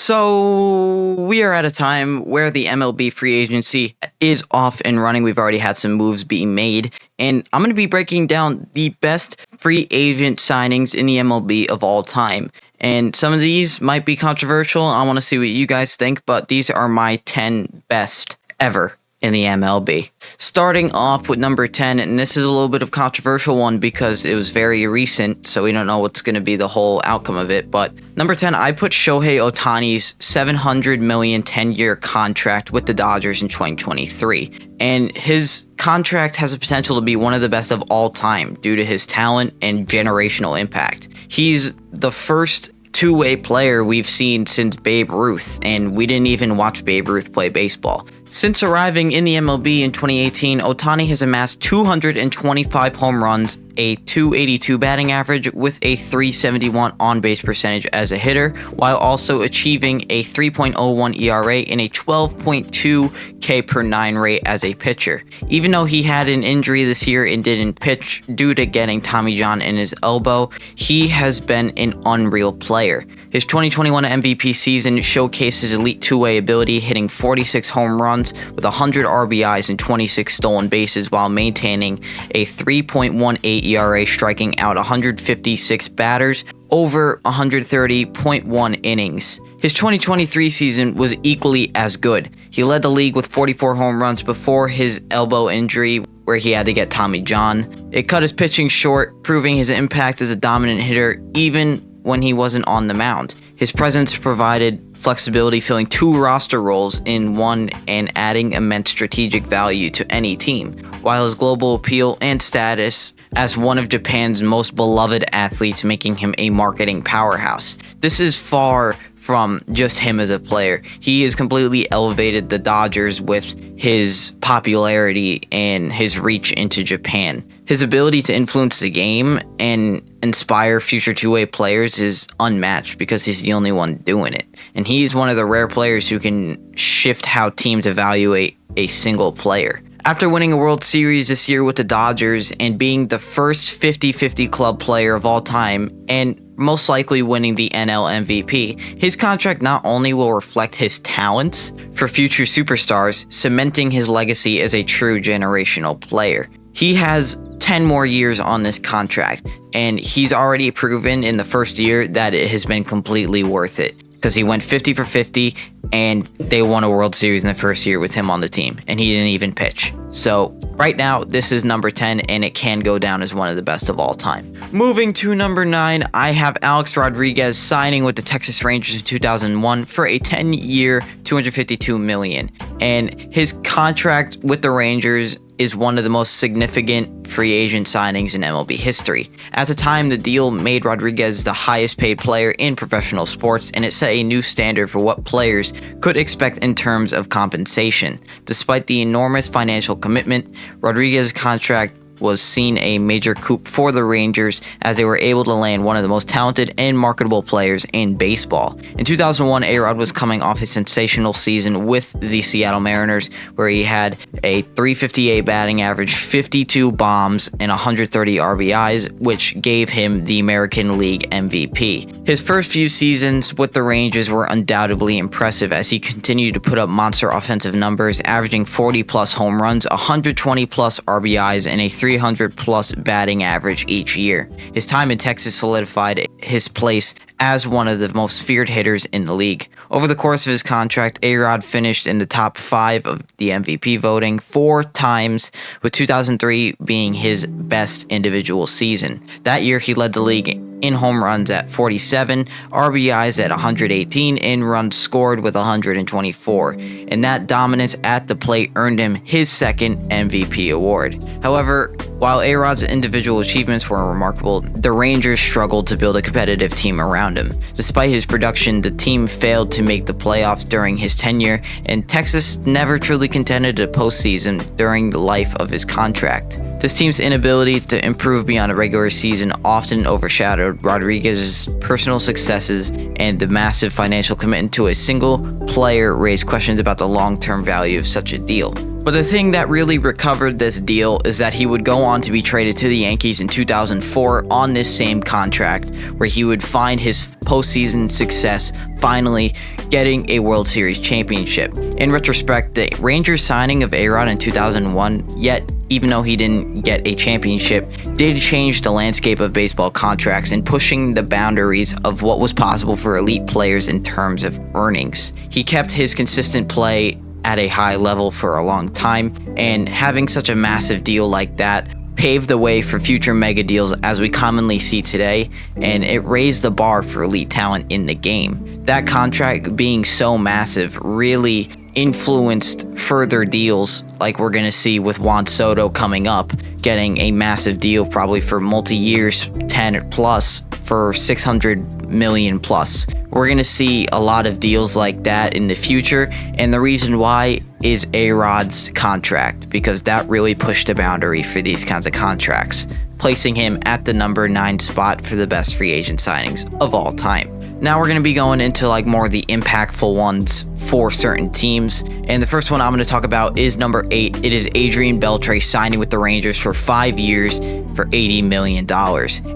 So we are at a time where the MLB free agency is off and running. We've already had some moves being made, and I'm going to be breaking down the best free agent signings in the MLB of all time. And some of these might be controversial. I want to see what you guys think, but these are my 10 best ever in the MLB. Starting off with number 10, and this is a little bit of a controversial one because it was very recent, so we don't know what's going to be the whole outcome of it. But number 10, I put Shohei Ohtani's $700 million 10-year contract with the Dodgers in 2023. And his contract has the potential to be one of the best of all time due to his talent and generational impact. He's the first two-way player we've seen since Babe Ruth, and we didn't even watch Babe Ruth play baseball. Since arriving in the MLB in 2018, Ohtani has amassed 225 home runs, a .282 batting average with a .371 on-base percentage as a hitter, while also achieving a 3.01 ERA and a 12.2 K per 9 rate as a pitcher. Even though he had an injury this year and didn't pitch due to getting Tommy John in his elbow, he has been an unreal player. His 2021 MVP season showcased his elite two-way ability, hitting 46 home runs with 100 RBIs and 26 stolen bases while maintaining a 3.18 ERA, striking out 156 batters over 130.1 innings. His 2023 season was equally as good. He led the league with 44 home runs before his elbow injury, where he had to get Tommy John. It cut his pitching short, proving his impact as a dominant hitter even when he wasn't on the mound. His presence provided flexibility, filling two roster roles in one and adding immense strategic value to any team, while his global appeal and status as one of Japan's most beloved athletes making him a marketing powerhouse. This is far from just him as a player. He has completely elevated the Dodgers with his popularity and his reach into Japan. His ability to influence the game and inspire future two-way players is unmatched because he's the only one doing it. And he's one of the rare players who can shift how teams evaluate a single player. After winning a World Series this year with the Dodgers and being the first 50-50 club player of all time and most likely winning the NL MVP, his contract not only will reflect his talents for future superstars, cementing his legacy as a true generational player. He has 10 more years on this contract, and he's already proven in the first year that it has been completely worth it because he went 50 for 50 and they won a World Series in the first year with him on the team, and he didn't even pitch. So right now, this is number 10, and it can go down as one of the best of all time. Moving to number 9, I have Alex Rodriguez signing with the Texas Rangers in 2001 for a 10-year, $252 million. And his contract with the Rangers is one of the most significant free agent signings in MLB history. At the time, the deal made Rodriguez the highest paid player in professional sports, and it set a new standard for what players could expect in terms of compensation. Despite the enormous financial commitment, Rodriguez's contract was seen a major coup for the Rangers as they were able to land one of the most talented and marketable players in baseball. In 2001, A-Rod was coming off a sensational season with the Seattle Mariners, where he had a .358 batting average, 52 bombs, and 130 RBIs, which gave him the American League MVP. His first few seasons with the Rangers were undoubtedly impressive as he continued to put up monster offensive numbers, averaging 40-plus home runs, 120-plus RBIs, and a 300-plus batting average each year. His time in Texas solidified his place as one of the most feared hitters in the league. Over the course of his contract, A-Rod finished in the top 5 of the MVP voting 4 times, with 2003 being his best individual season. That year, he led the league in home runs at 47, RBIs at 118, and runs scored with 124. And that dominance at the plate earned him his second MVP award. However, while A-Rod's individual achievements were remarkable, the Rangers struggled to build a competitive team around him. Despite his production, the team failed to make the playoffs during his tenure, and Texas never truly contended a postseason during the life of his contract. This team's inability to improve beyond a regular season often overshadowed Rodriguez's personal successes, and the massive financial commitment to a single player raised questions about the long-term value of such a deal. But the thing that really recovered this deal is that he would go on to be traded to the Yankees in 2004 on this same contract, where he would find his postseason success finally getting a World Series championship. In retrospect, the Rangers signing of A-Rod in 2001, yet even though he didn't get a championship, did change the landscape of baseball contracts and pushing the boundaries of what was possible for elite players in terms of earnings. He kept his consistent play at a high level for a long time, and having such a massive deal like that paved the way for future mega deals as we commonly see today, and it raised the bar for elite talent in the game. That contract being so massive really influenced further deals, like we're going to see with Juan Soto coming up, getting a massive deal probably for multi-years, 10 plus, for 600 million plus. We're going to see a lot of deals like that in the future, and the reason why is A-Rod's contract, because that really pushed the boundary for these kinds of contracts, placing him at the number 9 spot for the best free agent signings of all time. Now we're going to be going into like more of the impactful ones for certain teams. And the first one I'm going to talk about is number 8. It is Adrian Beltre signing with the Rangers for 5 years for $80 million.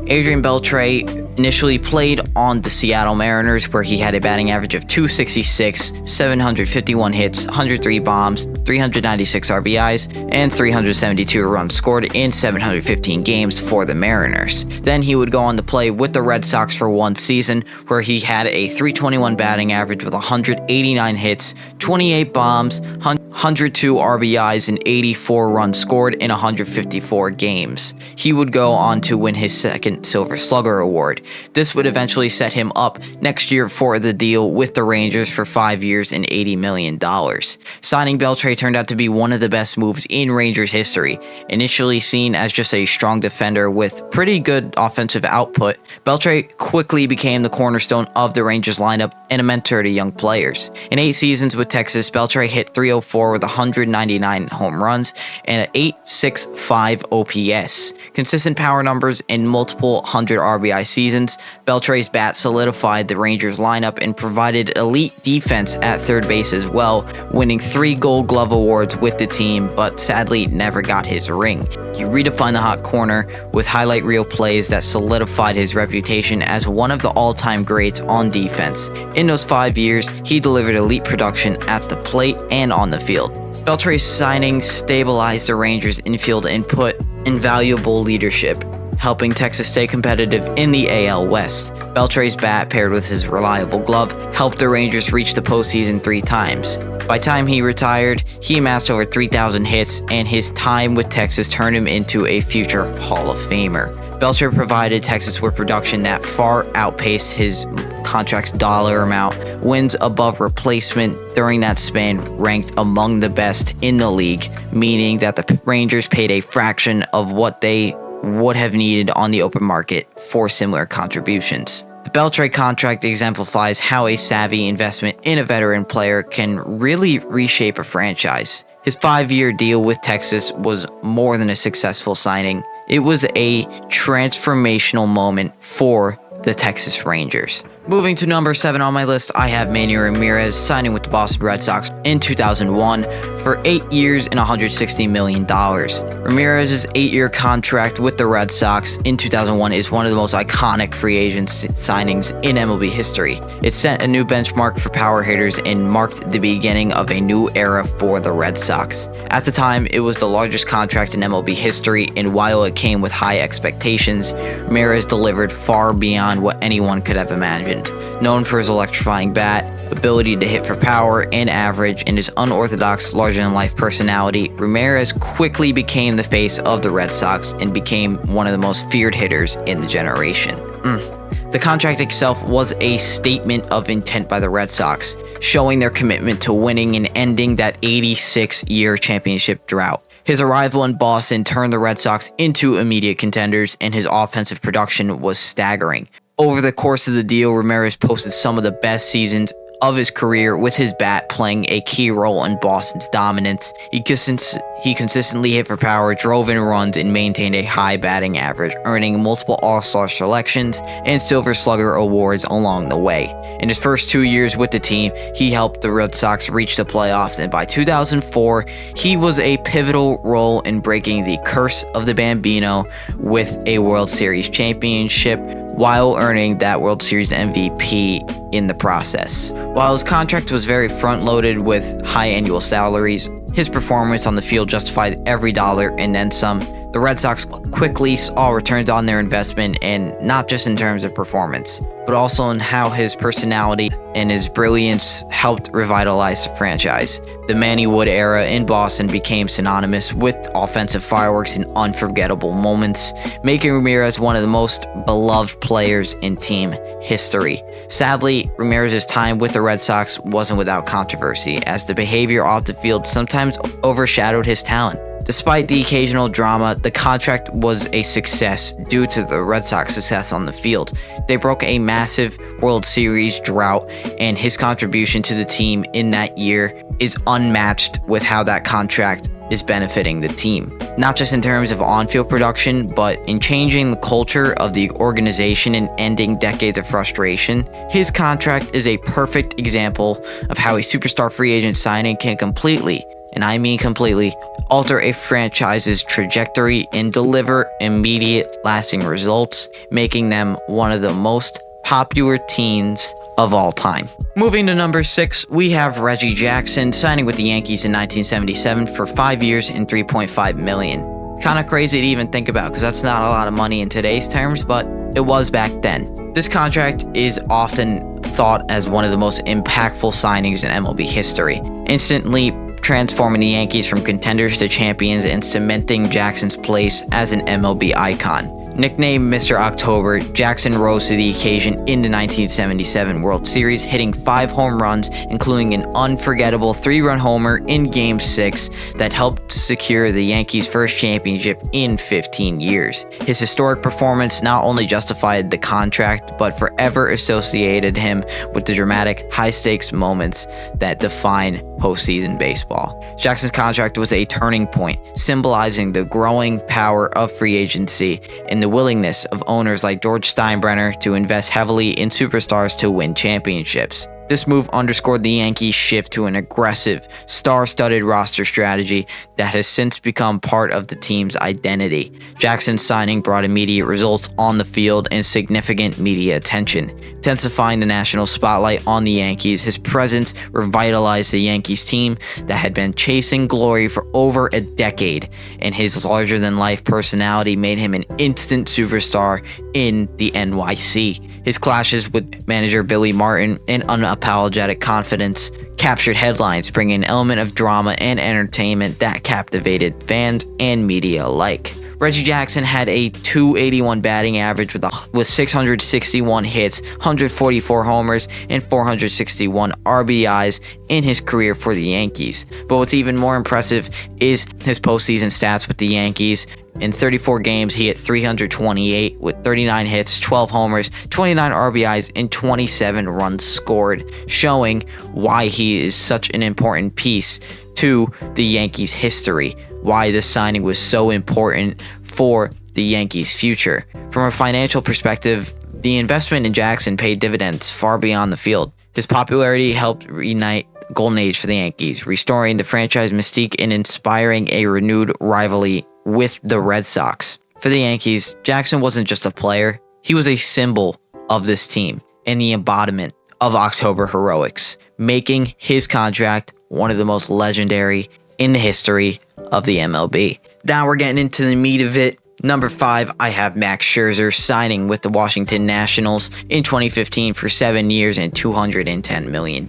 Adrian Beltre initially played on the Seattle Mariners, where he had a batting average of .266, 751 hits, 103 bombs, 396 RBIs, and 372 runs scored in 715 games for the Mariners. Then he would go on to play with the Red Sox for one season, where he had a .321 batting average with 189 hits, 28 bombs, 102 RBIs, and 84 runs scored in 154 games. He would go on to win his second Silver Slugger award. This would eventually set him up next year for the deal with the Rangers for 5 years and $80 million. Signing Beltre turned out to be one of the best moves in Rangers history. Initially seen as just a strong defender with pretty good offensive output, Beltre quickly became the cornerstone of the Rangers lineup and a mentor to young players. In 8 seasons with Texas, Beltre hit .304 with 199 home runs and an .865 OPS. Consistent power numbers in multiple 100 RBI seasons, Beltre's bat solidified the Rangers lineup and provided elite defense at third base as well, winning 3 Gold Glove awards with the team, but sadly never got his ring. He redefined the hot corner with highlight reel plays that solidified his reputation as one of the all-time greats on defense. In those 5 years, he delivered elite production at the plate and on the field. Beltre's signing stabilized the Rangers' infield and put invaluable leadership, helping Texas stay competitive in the AL West. Beltre's bat, paired with his reliable glove, helped the Rangers reach the postseason 3 times. By the time he retired, he amassed over 3,000 hits, and his time with Texas turned him into a future Hall of Famer. Beltre provided Texas with production that far outpaced his contract's dollar amount, wins above replacement during that span ranked among the best in the league, meaning that the Rangers paid a fraction of what they would have needed on the open market for similar contributions. The Beltre contract exemplifies how a savvy investment in a veteran player can really reshape a franchise. His 5-year deal with Texas was more than a successful signing. It was a transformational moment for the Texas Rangers. Moving to number 7 on my list, I have Manny Ramirez signing with the Boston Red Sox in 2001 for 8 years and $160 million. Ramirez's 8-year contract with the Red Sox in 2001 is one of the most iconic free agent signings in MLB history. It set a new benchmark for power hitters and marked the beginning of a new era for the Red Sox. At the time, it was the largest contract in MLB history, and while it came with high expectations, Ramirez delivered far beyond what anyone could have imagined. Known for his electrifying bat, ability to hit for power and average, and his unorthodox, larger-than-life personality, Ramirez quickly became the face of the Red Sox and became one of the most feared hitters in the generation. The contract itself was a statement of intent by the Red Sox, showing their commitment to winning and ending that 86-year championship drought. His arrival in Boston turned the Red Sox into immediate contenders, and his offensive production was staggering. Over the course of the deal, Ramirez posted some of the best seasons of his career, with his bat playing a key role in Boston's dominance. He consistently hit for power, drove in runs, and maintained a high batting average, earning multiple All-Star selections and Silver Slugger awards along the way. In his first 2 years with the team, he helped the Red Sox reach the playoffs, and by 2004, he was a pivotal role in breaking the curse of the Bambino with a World Series championship, while earning that World Series MVP in the process. While his contract was very front-loaded with high annual salaries, his performance on the field justified every dollar and then some. The Red Sox quickly saw returns on their investment, and not just in terms of performance, but also in how his personality and his brilliance helped revitalize the franchise. The Manny Wood era in Boston became synonymous with offensive fireworks and unforgettable moments, making Ramirez one of the most beloved players in team history. Sadly, Ramirez's time with the Red Sox wasn't without controversy, as the behavior off the field sometimes overshadowed his talent. Despite the occasional drama, the contract was a success due to the Red Sox success on the field. They broke a massive World Series drought, and his contribution to the team in that year is unmatched with how that contract is benefiting the team. Not just in terms of on-field production, but in changing the culture of the organization and ending decades of frustration. His contract is a perfect example of how a superstar free agent signing can completely, and I mean completely, alter a franchise's trajectory and deliver immediate, lasting results, making them one of the most popular teams of all time. Moving to number 6, we have Reggie Jackson signing with the Yankees in 1977 for 5 years and $3.5 million. Kind of crazy to even think about, because that's not a lot of money in today's terms, but it was back then. This contract is often thought as one of the most impactful signings in MLB history, instantly transforming the Yankees from contenders to champions and cementing Jackson's place as an MLB icon. Nicknamed Mr. October, Jackson rose to the occasion in the 1977 World Series, hitting 5 home runs, including an unforgettable 3-run homer in Game 6 that helped secure the Yankees' first championship in 15 years. His historic performance not only justified the contract, but forever associated him with the dramatic, high-stakes moments that define postseason baseball. Jackson's contract was a turning point, symbolizing the growing power of free agency and the willingness of owners like George Steinbrenner to invest heavily in superstars to win championships. This move underscored the Yankees' shift to an aggressive, star-studded roster strategy that has since become part of the team's identity. Jackson's signing brought immediate results on the field and significant media attention. Intensifying the national spotlight on the Yankees, his presence revitalized the Yankees team that had been chasing glory for over a decade, and his larger-than-life personality made him an instant superstar in the NYC. His clashes with manager Billy Martin and unapologetic confidence captured headlines, bringing an element of drama and entertainment that captivated fans and media alike. Reggie Jackson had a .281 batting average with 661 hits, 144 homers, and 461 RBIs in his career for the Yankees. But what's even more impressive is his postseason stats with the Yankees. In 34 games, he hit 328 with 39 hits, 12 homers, 29 RBIs, and 27 runs scored, showing why he is such an important piece to the Yankees' history, why this signing was so important for the Yankees' future. From a financial perspective, the investment in Jackson paid dividends far beyond the field. His popularity helped reignite golden age for the Yankees, restoring the franchise mystique and inspiring a renewed rivalry with the Red Sox. For the Yankees, Jackson wasn't just a player, he was a symbol of this team and the embodiment of October heroics, making his contract one of the most legendary in the history of the MLB. Now we're getting into the meat of it. Number 5, I have Max Scherzer signing with the Washington Nationals in 2015 for 7 years and $210 million.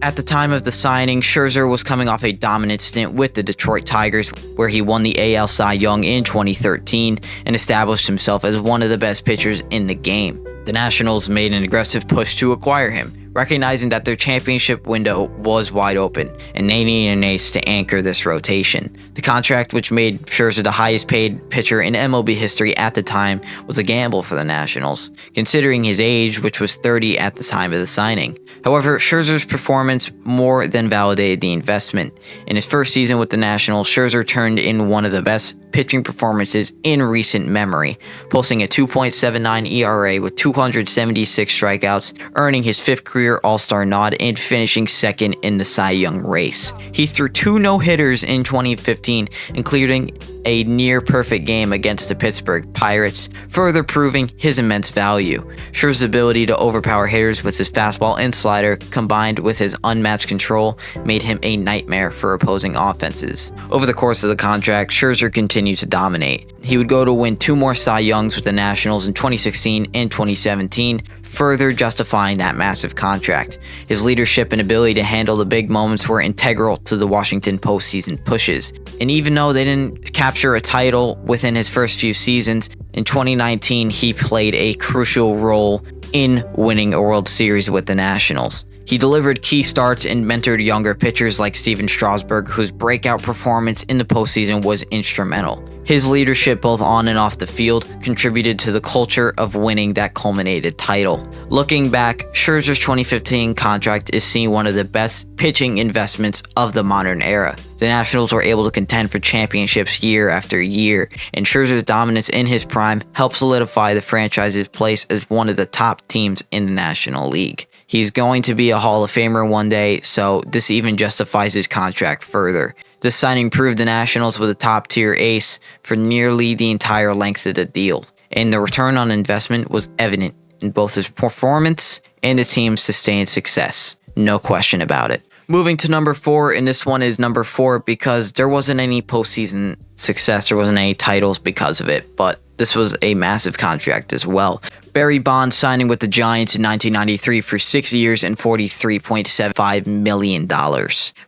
At the time of the signing, Scherzer was coming off a dominant stint with the Detroit Tigers, where he won the AL Cy Young in 2013 and established himself as one of the best pitchers in the game. The Nationals made an aggressive push to acquire him, recognizing that their championship window was wide open and they needed an ace to anchor this rotation. The contract, which made Scherzer the highest paid pitcher in MLB history at the time, was a gamble for the Nationals, considering his age, which was 30 at the time of the signing. However, Scherzer's performance more than validated the investment. In his first season with the Nationals, Scherzer turned in one of the best pitching performances in recent memory, posting a 2.79 ERA with 276 strikeouts, earning his 5th career All-Star nod and finishing 2nd in the Cy Young race. He threw 2 no-hitters in 2015, including a near-perfect game against the Pittsburgh Pirates, further proving his immense value. Scherzer's ability to overpower hitters with his fastball and slider, combined with his unmatched control, made him a nightmare for opposing offenses. Over the course of the contract, Scherzer continued to dominate. He would go to win 2 more Cy Youngs with the Nationals in 2016 and 2017, further justifying that massive contract. His leadership and ability to handle the big moments were integral to the Washington postseason pushes. And even though they didn't capture a title within his first few seasons, in 2019 he played a crucial role in winning a World Series with the Nationals. He delivered key starts and mentored younger pitchers like Steven Strasburg, whose breakout performance in the postseason was instrumental. His leadership both on and off the field contributed to the culture of winning that culminated title. Looking back, Scherzer's 2015 contract is seen one of the best pitching investments of the modern era. The Nationals were able to contend for championships year after year, and Scherzer's dominance in his prime helped solidify the franchise's place as one of the top teams in the National League. He's going to be a Hall of Famer one day, so this even justifies his contract further. This signing proved the Nationals with a top-tier ace for nearly the entire length of the deal, and the return on investment was evident in both his performance and the team's sustained success. No question about it. Moving to number 4, and this one is number 4 because there wasn't any postseason success, there wasn't any titles because of it, but this was a massive contract as well. Barry Bonds signing with the Giants in 1993 for 6 years and $43.75 million.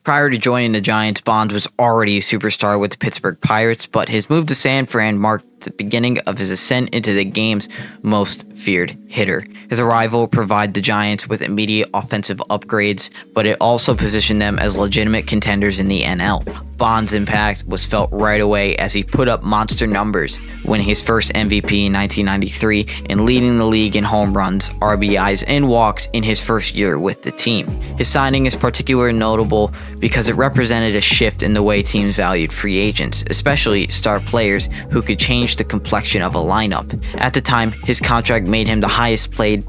Prior to joining the Giants, Bonds was already a superstar with the Pittsburgh Pirates, but his move to San Fran marked the beginning of his ascent into the game's most feared hitter. His arrival provided the Giants with immediate offensive upgrades, but it also positioned them as legitimate contenders in the NL. Bonds' impact was felt right away as he put up monster numbers, winning his first MVP in 1993 and leading the league in home runs, RBIs, and walks in his first year with the team. His signing is particularly notable because it represented a shift in the way teams valued free agents, especially star players who could change the complexion of a lineup. At the time, his contract made him the highest paid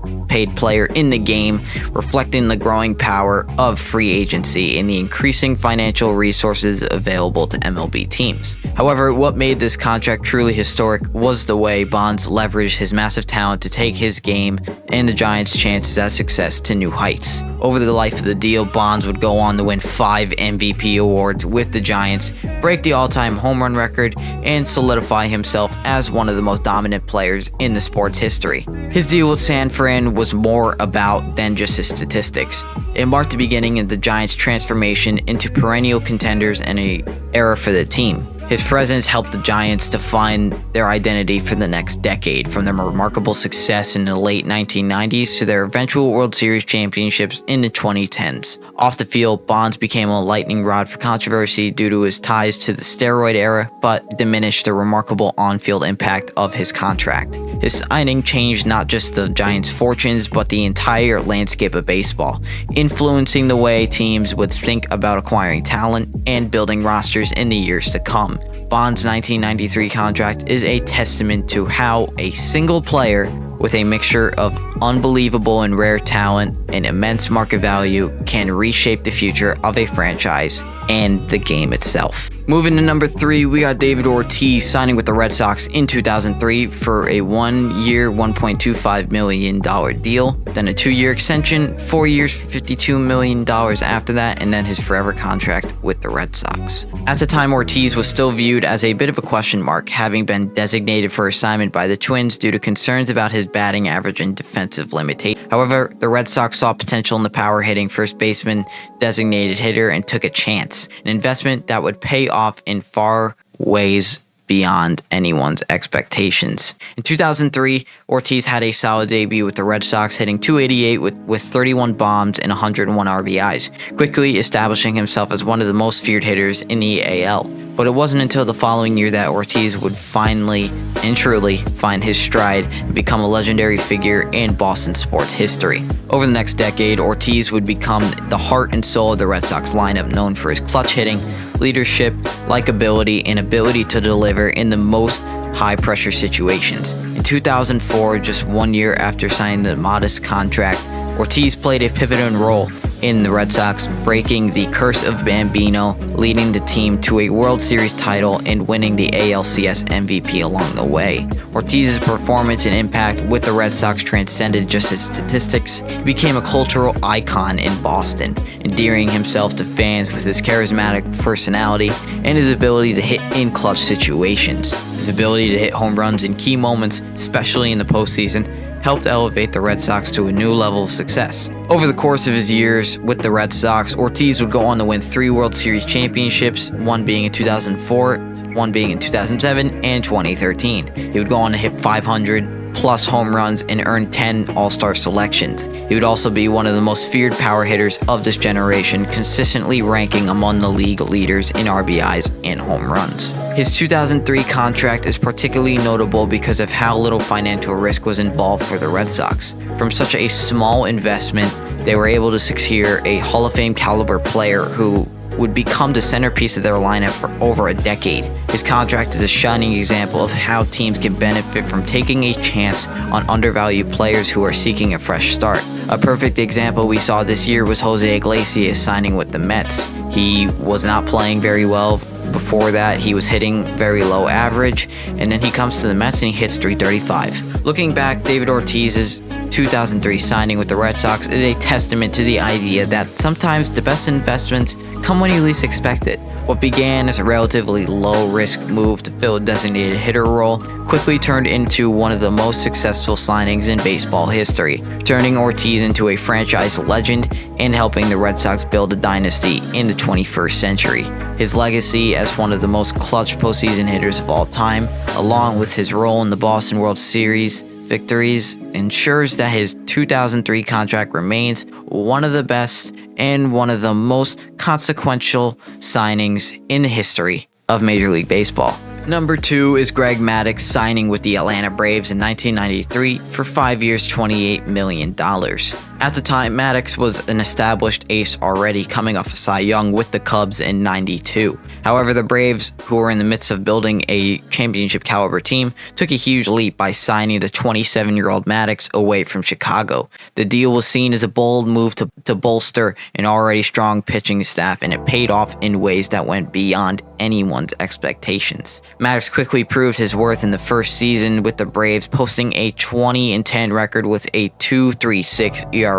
player in the game, reflecting the growing power of free agency and the increasing financial resources available to MLB teams. However, what made this contract truly historic was the way Bonds leveraged his massive talent to take his game and the Giants' chances at success to new heights. Over the life of the deal, Bonds would go on to win 5 MVP awards with the Giants, break the all-time home run record, and solidify himself as one of the most dominant players in the sport's history. His deal with San Fran was more about than just his statistics. It marked the beginning of the Giants' transformation into perennial contenders and an era for the team. His presence helped the Giants define their identity for the next decade, from their remarkable success in the late 1990s to their eventual World Series championships in the 2010s. Off the field, Bonds became a lightning rod for controversy due to his ties to the steroid era, but diminished the remarkable on-field impact of his contract. His signing changed not just the Giants' fortunes, but the entire landscape of baseball, influencing the way teams would think about acquiring talent and building rosters in the years to come. Bonds' 1993 contract is a testament to how a single player with a mixture of unbelievable and rare talent and immense market value can reshape the future of a franchise and the game itself. Moving to number 3, we got David Ortiz signing with the Red Sox in 2003 for a 1-year, $1.25 million deal, then a 2-year extension, 4 years, $52 million after that, and then his forever contract with the Red Sox. At the time, Ortiz was still viewed as a bit of a question mark, having been designated for assignment by the Twins due to concerns about his batting average and defensive limitations. However, the Red Sox saw potential in the power-hitting first baseman designated hitter and took a chance, an investment that would pay off in far ways beyond anyone's expectations. In 2003, Ortiz had a solid debut with the Red Sox, hitting .288 with 31 bombs and 101 RBIs, quickly establishing himself as one of the most feared hitters in the AL. But it wasn't until the following year that Ortiz would finally and truly find his stride and become a legendary figure in Boston sports history. Over the next decade, Ortiz would become the heart and soul of the Red Sox lineup, known for his clutch hitting, leadership, likability, and ability to deliver in the most high-pressure situations. In 2004, just 1 year after signing the Maddux contract, Ortiz played a pivotal role in the Red Sox, breaking the curse of Bambino, leading the team to a World Series title and winning the ALCS MVP along the way. Ortiz's performance and impact with the Red Sox transcended just his statistics. He became a cultural icon in Boston, endearing himself to fans with his charismatic personality and his ability to hit in clutch situations. His ability to hit home runs in key moments, especially in the postseason, helped elevate the Red Sox to a new level of success. Over the course of his years with the Red Sox, Ortiz would go on to win 3 World Series championships, one being in 2004, one being in 2007, and 2013. He would go on to hit 500 plus home runs and earn 10 All-Star selections. He would also be one of the most feared power hitters of this generation, consistently ranking among the league leaders in RBIs and home runs. His 2003 contract is particularly notable because of how little financial risk was involved for the Red Sox. From such a small investment, they were able to secure a Hall of Fame caliber player who would become the centerpiece of their lineup for over a decade. His contract is a shining example of how teams can benefit from taking a chance on undervalued players who are seeking a fresh start. A perfect example we saw this year was Shohei Ohtani signing with the Mets. He was not playing very well. Before that, he was hitting very low average, and then he comes to the Mets and he hits .335. Looking back, David Ortiz's 2003 signing with the Red Sox is a testament to the idea that sometimes the best investments come when you least expect it. What began as a relatively low-risk move to fill a designated hitter role quickly turned into one of the most successful signings in baseball history, turning Ortiz into a franchise legend and helping the Red Sox build a dynasty in the 21st century. His legacy as one of the most clutch postseason hitters of all time, along with his role in the Boston World Series victories, ensures that his 2003 contract remains one of the best and one of the most consequential signings in the history of Major League Baseball. Number 2 is Greg Maddux signing with the Atlanta Braves in 1993 for 5 years, $28 million. At the time, Maddux was an established ace already, coming off a Cy Young with the Cubs in '92. However, the Braves, who were in the midst of building a championship caliber team, took a huge leap by signing the 27-year-old Maddux away from Chicago. The deal was seen as a bold move to bolster an already strong pitching staff, and it paid off in ways that went beyond anyone's expectations. Maddux quickly proved his worth in the first season with the Braves, posting a 20-10 record with a .236 ERA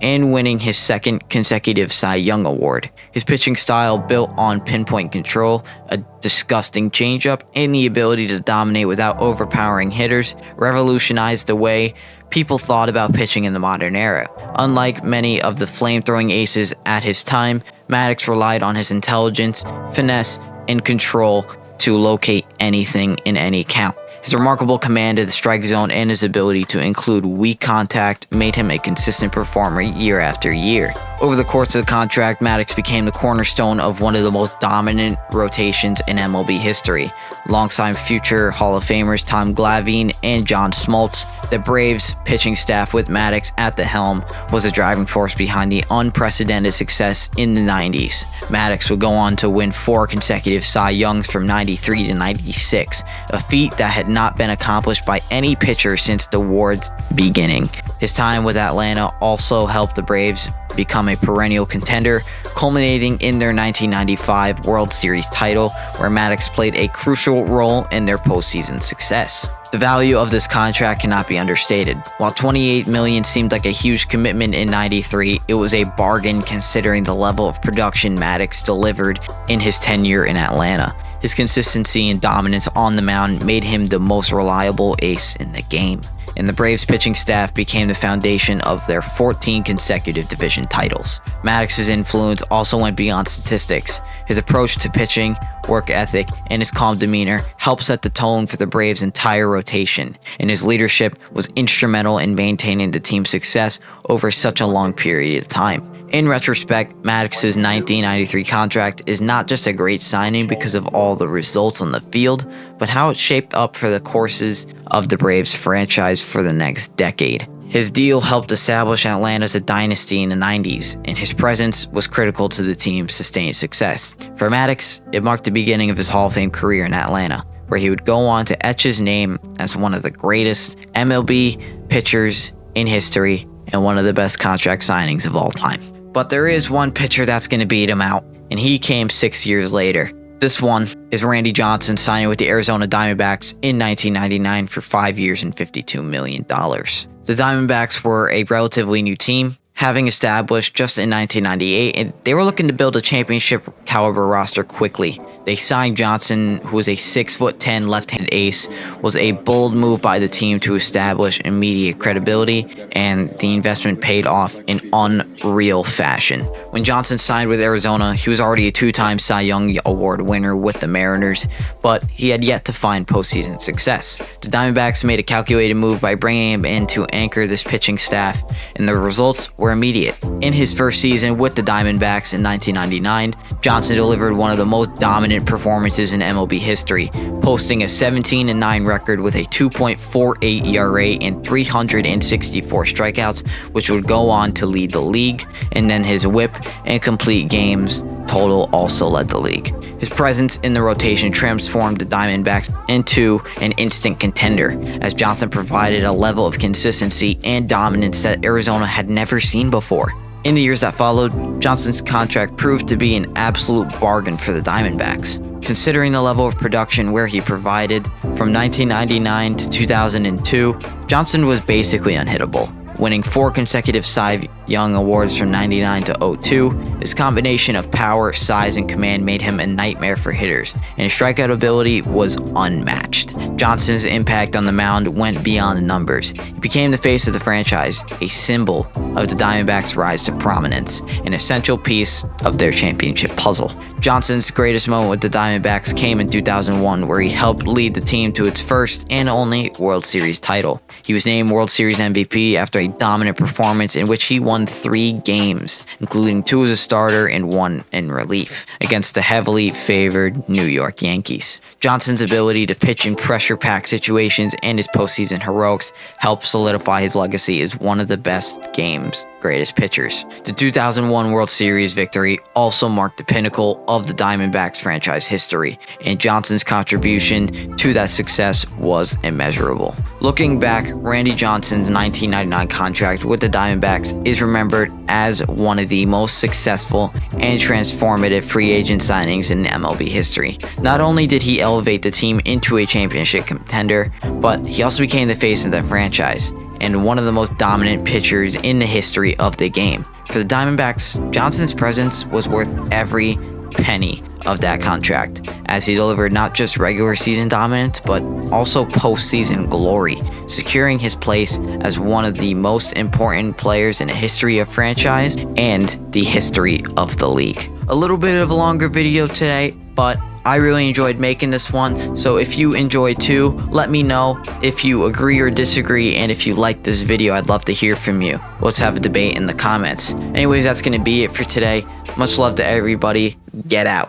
and winning his second consecutive Cy Young Award. His pitching style, built on pinpoint control, a disgusting changeup, and the ability to dominate without overpowering hitters, revolutionized the way people thought about pitching in the modern era. Unlike many of the flame-throwing aces at his time, Maddux relied on his intelligence, finesse, and control to locate anything in any count. His remarkable command of the strike zone and his ability to include weak contact made him a consistent performer year after year. Over the course of the contract, Maddux became the cornerstone of one of the most dominant rotations in MLB history. Alongside future Hall of Famers Tom Glavine and John Smoltz, the Braves pitching staff with Maddux at the helm was a driving force behind the unprecedented success in the 90s. Maddux would go on to win 4 consecutive Cy Youngs from 93 to 96, a feat that had not been accomplished by any pitcher since the award's beginning. His time with Atlanta also helped the Braves become a perennial contender, culminating in their 1995 World Series title, where Maddux played a crucial role in their postseason success. The value of this contract cannot be understated. While $28 million seemed like a huge commitment in '93, it was a bargain considering the level of production Maddux delivered in his tenure in Atlanta. His consistency and dominance on the mound made him the most reliable ace in the game, and the Braves pitching staff became the foundation of their 14 consecutive division titles. Maddux's influence also went beyond statistics. His approach to pitching, work ethic, and his calm demeanor helped set the tone for the Braves' entire rotation, and his leadership was instrumental in maintaining the team's success over such a long period of time. In retrospect, Maddux's 1993 contract is not just a great signing because of all the results on the field, but how it shaped up for the courses of the Braves franchise for the next decade. His deal helped establish Atlanta as a dynasty in the 90s, and his presence was critical to the team's sustained success. For Maddux, it marked the beginning of his Hall of Fame career in Atlanta, where he would go on to etch his name as one of the greatest MLB pitchers in history and one of the best contract signings of all time. But there is one pitcher that's going to beat him out, and he came 6 years later. This one is Randy Johnson signing with the Arizona Diamondbacks in 1999 for 5 years and $52 million. The Diamondbacks were a relatively new team, having established just in 1998, and they were looking to build a championship caliber roster quickly. They signed Johnson, who was a 6'10" left-handed ace, was a bold move by the team to establish immediate credibility, and the investment paid off in unreal fashion. When Johnson signed with Arizona, he was already a two-time Cy Young Award winner with the Mariners, but he had yet to find postseason success. The Diamondbacks made a calculated move by bringing him in to anchor this pitching staff, and the results were immediate. In his first season with the Diamondbacks in 1999, Johnson delivered one of the most dominant performances in MLB history, posting a 17-9 record with a 2.48 ERA and 364 strikeouts, which would go on to lead the league, and then his whip and complete games total also led the league. His presence in the rotation transformed the Diamondbacks into an instant contender, as Johnson provided a level of consistency and dominance that Arizona had never seen before. In the years that followed, Johnson's contract proved to be an absolute bargain for the Diamondbacks. Considering the level of production where he provided from 1999 to 2002, Johnson was basically unhittable. Winning 4 consecutive Cy Young Awards from 99 to 02, his combination of power, size, and command made him a nightmare for hitters, and his strikeout ability was unmatched. Johnson's impact on the mound went beyond the numbers. He became the face of the franchise, a symbol of the Diamondbacks' rise to prominence, an essential piece of their championship puzzle. Johnson's greatest moment with the Diamondbacks came in 2001, where he helped lead the team to its first and only World Series title. He was named World Series MVP after a dominant performance in which he won 3 games, including 2 as a starter and 1 in relief, against the heavily favored New York Yankees. Johnson's ability to pitch in pressure-packed situations and his postseason heroics helped solidify his legacy as one of the best game's greatest pitchers. The 2001 World Series victory also marked the pinnacle of the Diamondbacks franchise history, and Johnson's contribution to that success was immeasurable. Looking back, Randy Johnson's 1999 contract with the Diamondbacks is remembered as one of the most successful and transformative free agent signings in MLB history. Not only did he elevate the team into a championship contender, but he also became the face of the franchise and one of the most dominant pitchers in the history of the game. For the Diamondbacks, Johnson's presence was worth every penny of that contract, as he delivered not just regular season dominance, but also postseason glory, securing his place as one of the most important players in the history of franchise and the history of the league. A little bit of a longer video today, but I really enjoyed making this one, so if you enjoyed too, let me know if you agree or disagree, and if you like this video, I'd love to hear from you. Let's have a debate in the comments. Anyways, that's going to be it for today. Much love to everybody. Get out.